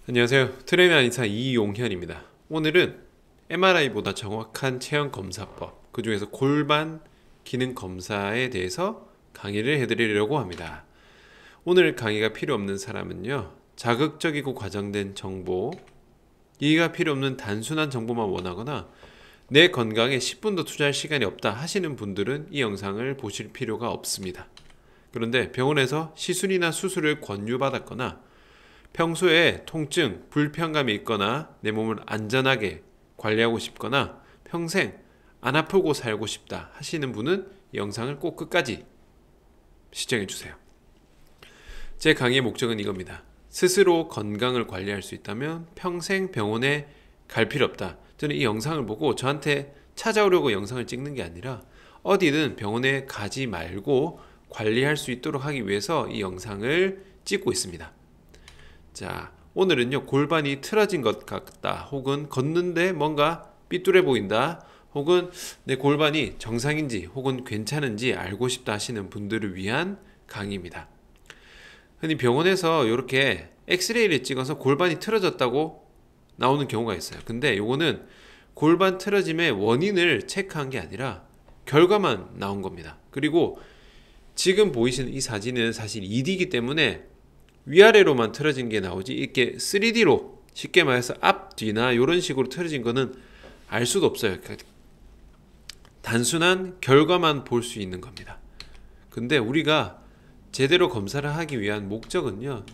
안녕하세요. 트레이너 안의사 이용현입니다. 오늘은 MRI보다 정확한 체형 검사법, 그 중에서 골반 기능 검사에 대해서 강의를 해드리려고 합니다. 오늘 강의가 필요 없는 사람은요, 자극적이고 과장된 정보, 이해가 필요 없는 단순한 정보만 원하거나 내 건강에 10분도 투자할 시간이 없다 하시는 분들은 이 영상을 보실 필요가 없습니다. 그런데 병원에서 시술이나 수술을 권유받았거나 평소에 통증, 불편감이 있거나 내 몸을 안전하게 관리하고 싶거나 평생 안 아프고 살고 싶다 하시는 분은 이 영상을 꼭 끝까지 시청해 주세요. 제 강의의 목적은 이겁니다. 스스로 건강을 관리할 수 있다면 평생 병원에 갈 필요 없다. 저는 이 영상을 보고 저한테 찾아오려고 영상을 찍는 게 아니라 어디든 병원에 가지 말고 관리할 수 있도록 하기 위해서 이 영상을 찍고 있습니다. 자, 오늘은요, 골반이 틀어진 것 같다, 혹은 걷는데 뭔가 삐뚤해 보인다, 혹은 내 골반이 정상인지 혹은 괜찮은지 알고 싶다 하시는 분들을 위한 강의입니다. 흔히 병원에서 이렇게 엑스레이를 찍어서 골반이 틀어졌다고 나오는 경우가 있어요. 근데 이거는 골반 틀어짐의 원인을 체크한 게 아니라 결과만 나온 겁니다. 그리고 지금 보이시는 이 사진은 사실 2D이기 때문에 위아래로만 틀어진 게 나오지, 이렇게 3D로 쉽게 말해서 앞뒤나 이런 식으로 틀어진 거는 알 수도 없어요. 단순한 결과만 볼 수 있는 겁니다. 근데 우리가 제대로 검사를 하기 위한 목적은요,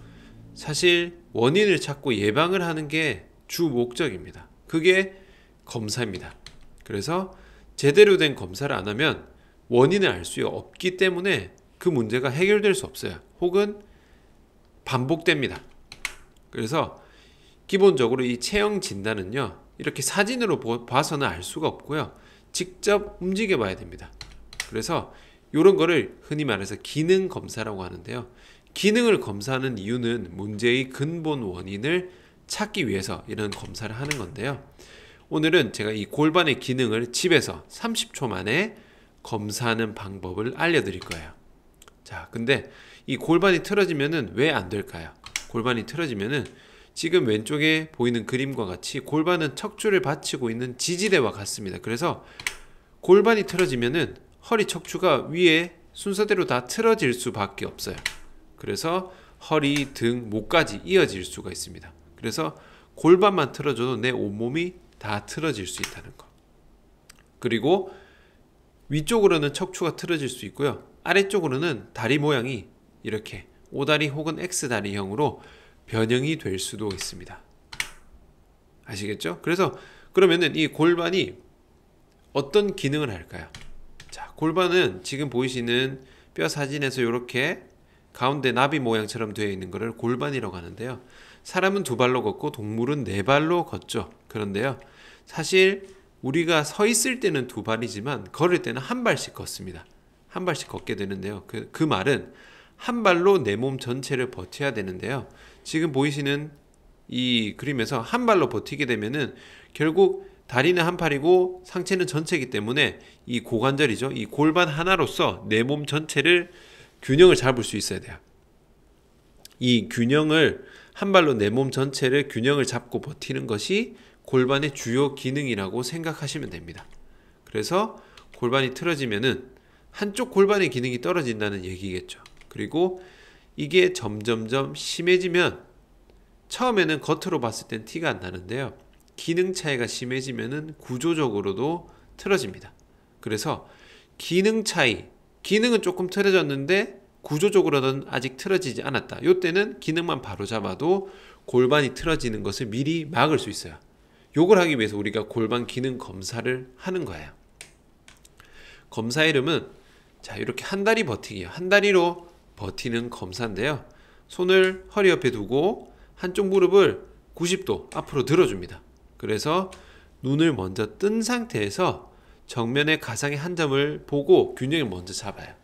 사실 원인을 찾고 예방을 하는 게 주 목적입니다. 그게 검사입니다. 그래서 제대로 된 검사를 안 하면 원인을 알 수 없기 때문에 그 문제가 해결될 수 없어요. 혹은 반복됩니다. 그래서 기본적으로 이 체형 진단은요, 이렇게 사진으로 봐서는 알 수가 없고요, 직접 움직여 봐야 됩니다. 그래서 이런 거를 흔히 말해서 기능 검사라고 하는데요, 기능을 검사하는 이유는 문제의 근본 원인을 찾기 위해서 이런 검사를 하는 건데요, 오늘은 제가 이 골반의 기능을 집에서 30초 만에 검사하는 방법을 알려드릴 거예요. 자, 근데 이 골반이 틀어지면은 왜 안 될까요? 골반이 틀어지면은 지금 왼쪽에 보이는 그림과 같이 골반은 척추를 받치고 있는 지지대와 같습니다. 그래서 골반이 틀어지면은 허리 척추가 위에 순서대로 다 틀어질 수밖에 없어요. 그래서 허리, 등, 목까지 이어질 수가 있습니다. 그래서 골반만 틀어져도 내 온몸이 다 틀어질 수 있다는 거. 그리고 위쪽으로는 척추가 틀어질 수 있고요, 아래쪽으로는 다리 모양이 이렇게 O다리 혹은 X다리형으로 변형이 될 수도 있습니다. 아시겠죠? 그래서 그러면은 이 골반이 어떤 기능을 할까요? 자, 골반은 지금 보이시는 뼈 사진에서 이렇게 가운데 나비 모양처럼 되어 있는 것을 골반이라고 하는데요, 사람은 두 발로 걷고 동물은 네 발로 걷죠. 그런데요, 사실 우리가 서 있을 때는 두 발이지만 걸을 때는 한 발씩 걷습니다. 한 발씩 걷게 되는데요, 그 말은 한 발로 내 몸 전체를 버텨야 되는데요, 지금 보이시는 이 그림에서 한 발로 버티게 되면은 결국 다리는 한 팔이고 상체는 전체이기 때문에 이 고관절이죠, 이 골반 하나로서 내 몸 전체를 균형을 잡을 수 있어야 돼요. 이 균형을, 한 발로 내 몸 전체를 균형을 잡고 버티는 것이 골반의 주요 기능이라고 생각하시면 됩니다. 그래서 골반이 틀어지면은 한쪽 골반의 기능이 떨어진다는 얘기겠죠. 그리고 이게 점점점 심해지면 처음에는 겉으로 봤을 땐 티가 안 나는데요, 기능 차이가 심해지면은 구조적으로도 틀어집니다. 그래서 기능 차이, 기능은 조금 틀어졌는데 구조적으로는 아직 틀어지지 않았다, 이때는 기능만 바로 잡아도 골반이 틀어지는 것을 미리 막을 수 있어요. 요걸 하기 위해서 우리가 골반 기능 검사를 하는 거예요. 검사 이름은, 자, 이렇게 한 다리 버티기요, 한 다리로 버티는 검사인데요, 손을 허리 옆에 두고 한쪽 무릎을 90도 앞으로 들어줍니다. 그래서 눈을 먼저 뜬 상태에서 정면의 가상의 한 점을 보고 균형을 먼저 잡아요.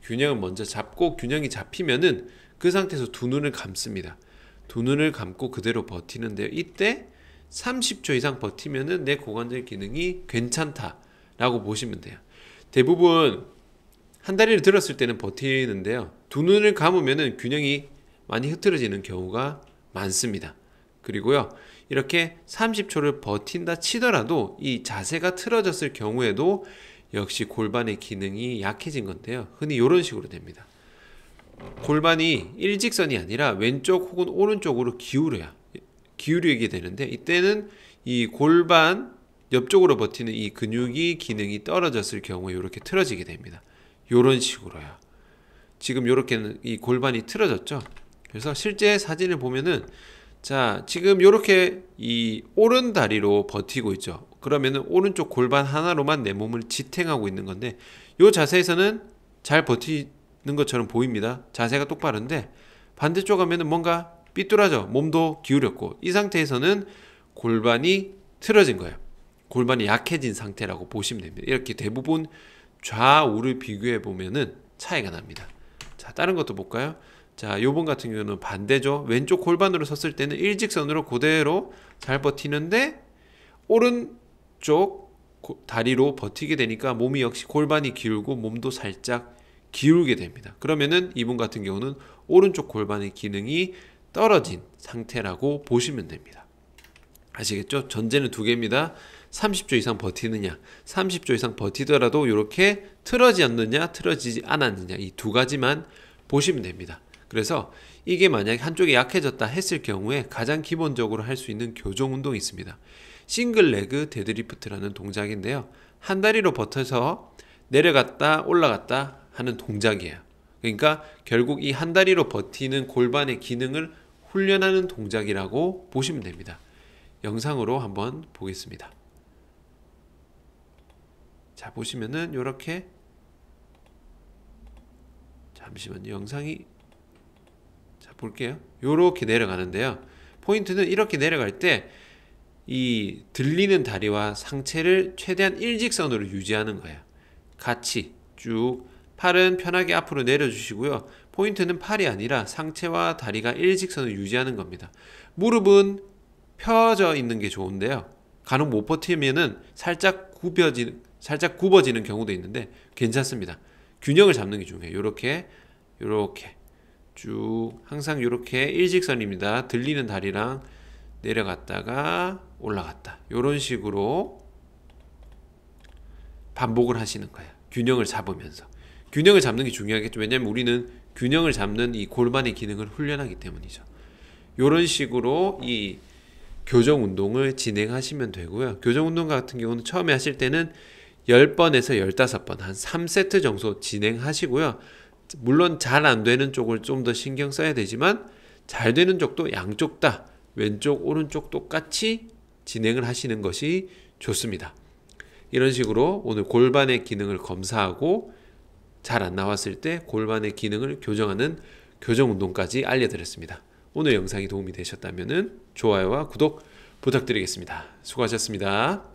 균형을 먼저 잡고 균형이 잡히면은 그 상태에서 두 눈을 감습니다. 두 눈을 감고 그대로 버티는데요, 이때 30초 이상 버티면은 내 고관절 기능이 괜찮다라고 보시면 돼요. 대부분 한 다리를 들었을 때는 버티는데요, 두 눈을 감으면은 균형이 많이 흐트러지는 경우가 많습니다. 그리고요, 이렇게 30초를 버틴다 치더라도 이 자세가 틀어졌을 경우에도 역시 골반의 기능이 약해진 건데요. 흔히 이런 식으로 됩니다. 골반이 일직선이 아니라 왼쪽 혹은 오른쪽으로 기울이게 되는데, 이때는 이 골반 옆쪽으로 버티는 이 근육이 기능이 떨어졌을 경우에 이렇게 틀어지게 됩니다. 이런 식으로요. 지금 이렇게는 이 골반이 틀어졌죠. 그래서 실제 사진을 보면은, 자, 지금 이렇게 이 오른 다리로 버티고 있죠. 그러면은 오른쪽 골반 하나로만 내 몸을 지탱하고 있는 건데, 이 자세에서는 잘 버티는 것처럼 보입니다. 자세가 똑바른데, 반대쪽 하면은 뭔가 삐뚤어져, 몸도 기울였고, 이 상태에서는 골반이 틀어진 거예요. 골반이 약해진 상태라고 보시면 됩니다. 이렇게 대부분 좌우를 비교해 보면은 차이가 납니다. 자, 다른 것도 볼까요? 자, 요번 같은 경우는 반대죠. 왼쪽 골반으로 섰을 때는 일직선으로 그대로 잘 버티는데, 오른쪽 다리로 버티게 되니까 몸이 역시 골반이 기울고 몸도 살짝 기울게 됩니다. 그러면은 이분 같은 경우는 오른쪽 골반의 기능이 떨어진 상태라고 보시면 됩니다. 아시겠죠? 전제는 두 개입니다. 30초 이상 버티느냐, 30초 이상 버티더라도 이렇게 틀어지지 않느냐, 틀어지지 않았느냐, 이 두 가지만 보시면 됩니다. 그래서 이게 만약에 한쪽이 약해졌다 했을 경우에 가장 기본적으로 할 수 있는 교정 운동이 있습니다. 싱글 레그 데드리프트라는 동작인데요. 한 다리로 버텨서 내려갔다 올라갔다 하는 동작이에요. 그러니까 결국 이 한 다리로 버티는 골반의 기능을 훈련하는 동작이라고 보시면 됩니다. 영상으로 한번 보겠습니다. 자, 보시면은 이렇게, 잠시만요, 영상이, 자, 볼게요. 이렇게 내려가는데요. 포인트는 이렇게 내려갈 때 이 들리는 다리와 상체를 최대한 일직선으로 유지하는 거예요. 같이 쭉 팔은 편하게 앞으로 내려주시고요. 포인트는 팔이 아니라 상체와 다리가 일직선을 유지하는 겁니다. 무릎은 펴져 있는 게 좋은데요. 간혹 못 버티면은 살짝 굽어지는 경우도 있는데 괜찮습니다. 균형을 잡는 게 중요해요. 이렇게 쭉 항상 이렇게 일직선입니다. 들리는 다리랑 내려갔다가 올라갔다, 이런 식으로 반복을 하시는 거예요. 균형을 잡으면서. 균형을 잡는 게 중요하겠죠. 왜냐하면 우리는 균형을 잡는 이 골반의 기능을 훈련하기 때문이죠. 이런 식으로 이 교정 운동을 진행하시면 되고요. 교정 운동 같은 경우는 처음에 하실 때는 10번에서 15번, 한 3세트 정도 진행하시고요. 물론 잘 안 되는 쪽을 좀 더 신경 써야 되지만, 잘 되는 쪽도 양쪽 다 왼쪽 오른쪽 똑같이 진행을 하시는 것이 좋습니다. 이런 식으로 오늘 골반의 기능을 검사하고 잘 안 나왔을 때 골반의 기능을 교정하는 교정 운동까지 알려드렸습니다. 오늘 영상이 도움이 되셨다면 좋아요와 구독 부탁드리겠습니다. 수고하셨습니다.